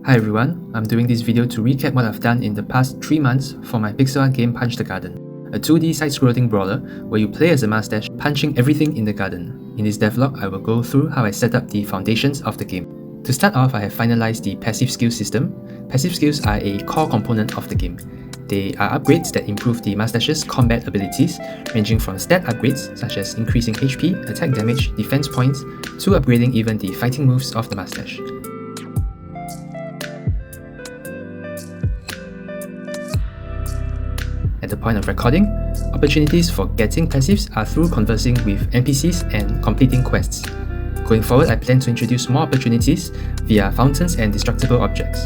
Hi everyone, I'm doing this video to recap what I've done in the past 3 months for my pixel art game Punch the Garden, a 2D side-scrolling brawler where you play as a mustache punching everything in the garden. In this devlog, I will go through how I set up the foundations of the game. To start off, I have finalized the passive skills system. Passive skills are a core component of the game. They are upgrades that improve the mustache's combat abilities, ranging from stat upgrades such as increasing HP, attack damage, defense points, to upgrading even the fighting moves of the mustache. At the point of recording, opportunities for getting passives are through conversing with NPCs and completing quests. Going forward, I plan to introduce more opportunities via fountains and destructible objects.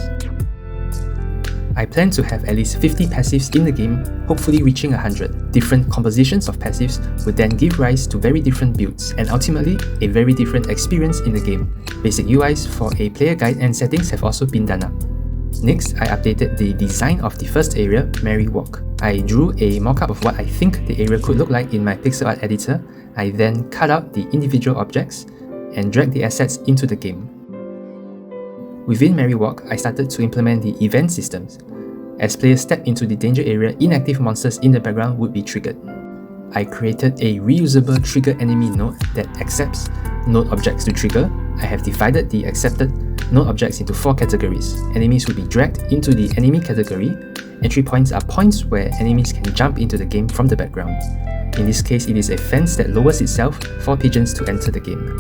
I plan to have at least 50 passives in the game, hopefully reaching 100. Different compositions of passives would then give rise to very different builds and ultimately a very different experience in the game. Basic UIs for a player guide and settings have also been done up. Next, I updated the design of the first area, Merry Walk. I drew a mock-up of what I think the area could look like in my pixel art editor. I then cut out the individual objects and dragged the assets into the game. Within Merry Walk, I started to implement the event systems. As players step into the danger area, inactive monsters in the background would be triggered. I created a reusable trigger enemy node that accepts node objects to trigger. I have divided the accepted node objects into 4 categories. Enemies will be dragged into the enemy category. Entry points are points where enemies can jump into the game from the background. In this case, it is a fence that lowers itself for pigeons to enter the game.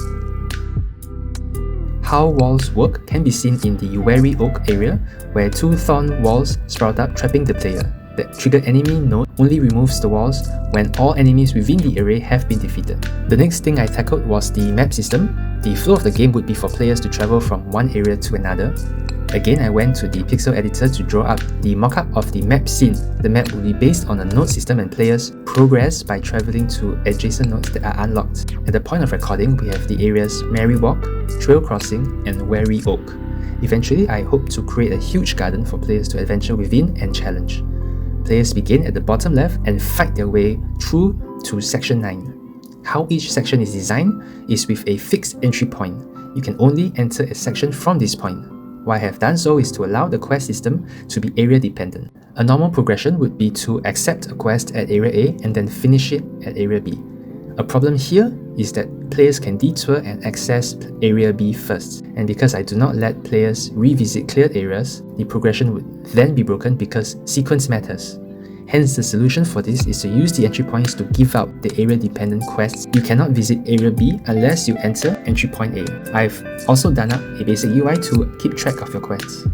How walls work can be seen in the Wary Oak area, where 2 thorn walls sprout up, trapping the player. The trigger enemy node only removes the walls when all enemies within the array have been defeated. The next thing I tackled was the map system. The flow of the game would be for players to travel from one area to another. Again, I went to the pixel editor to draw up the mockup of the map scene. The map will be based on a node system and players progress by traveling to adjacent nodes that are unlocked. At the point of recording, we have the areas Merry Walk, Trail Crossing, and Wary Oak. Eventually, I hope to create a huge garden for players to adventure within and challenge. Players begin at the bottom left and fight their way through to section 9. How each section is designed is with a fixed entry point. You can only enter a section from this point. Why I have done so is to allow the quest system to be area dependent. A normal progression would be to accept a quest at area A and then finish it at area B. A problem here is that players can detour and access area B first, and because I do not let players revisit cleared areas, the progression would then be broken because sequence matters. Hence, the solution for this is to use the entry points to give out the area-dependent quests. You cannot visit Area B unless you enter entry point A. I've also done up a basic UI to keep track of your quests.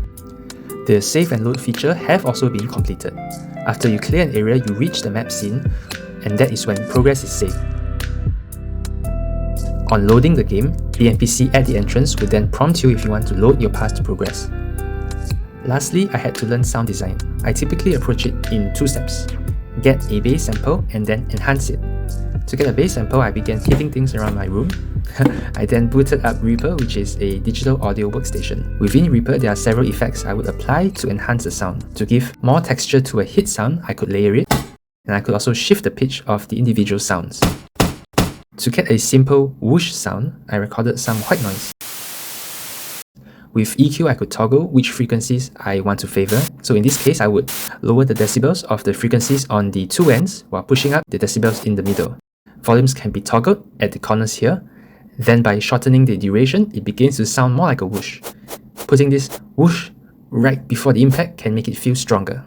The save and load feature have also been completed. After you clear an area, you reach the map scene, and that is when progress is saved. On loading the game, the NPC at the entrance will then prompt you if you want to load your path to progress. Lastly, I had to learn sound design. I typically approach it in 2 steps. Get a bass sample and then enhance it. To get a bass sample, I began hitting things around my room. I then booted up Reaper, which is a digital audio workstation. Within Reaper, there are several effects I would apply to enhance the sound. To give more texture to a hit sound, I could layer it, and I could also shift the pitch of the individual sounds. To get a simple whoosh sound, I recorded some white noise. With EQ, I could toggle which frequencies I want to favor. So in this case, I would lower the decibels of the frequencies on the 2 ends while pushing up the decibels in the middle. Volumes can be toggled at the corners here. Then by shortening the duration, it begins to sound more like a whoosh. Putting this whoosh right before the impact can make it feel stronger.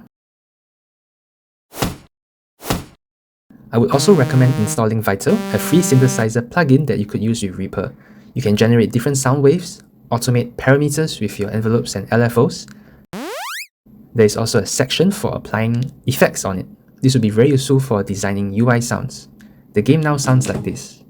I would also recommend installing Vital, a free synthesizer plugin that you could use with Reaper. You can generate different sound waves, automate parameters with your envelopes and LFOs. There is also a section for applying effects on it. This would be very useful for designing UI sounds. The game now sounds like this.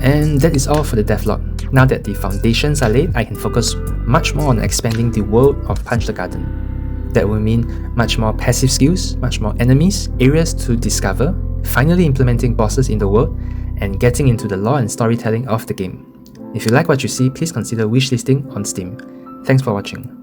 And that is all for the devlog. Now that the foundations are laid, I can focus much more on expanding the world of Punch the Garden. That will mean much more passive skills, much more enemies, areas to discover, finally implementing bosses in the world, and getting into the lore and storytelling of the game. If you like what you see, please consider wishlisting on Steam. Thanks for watching.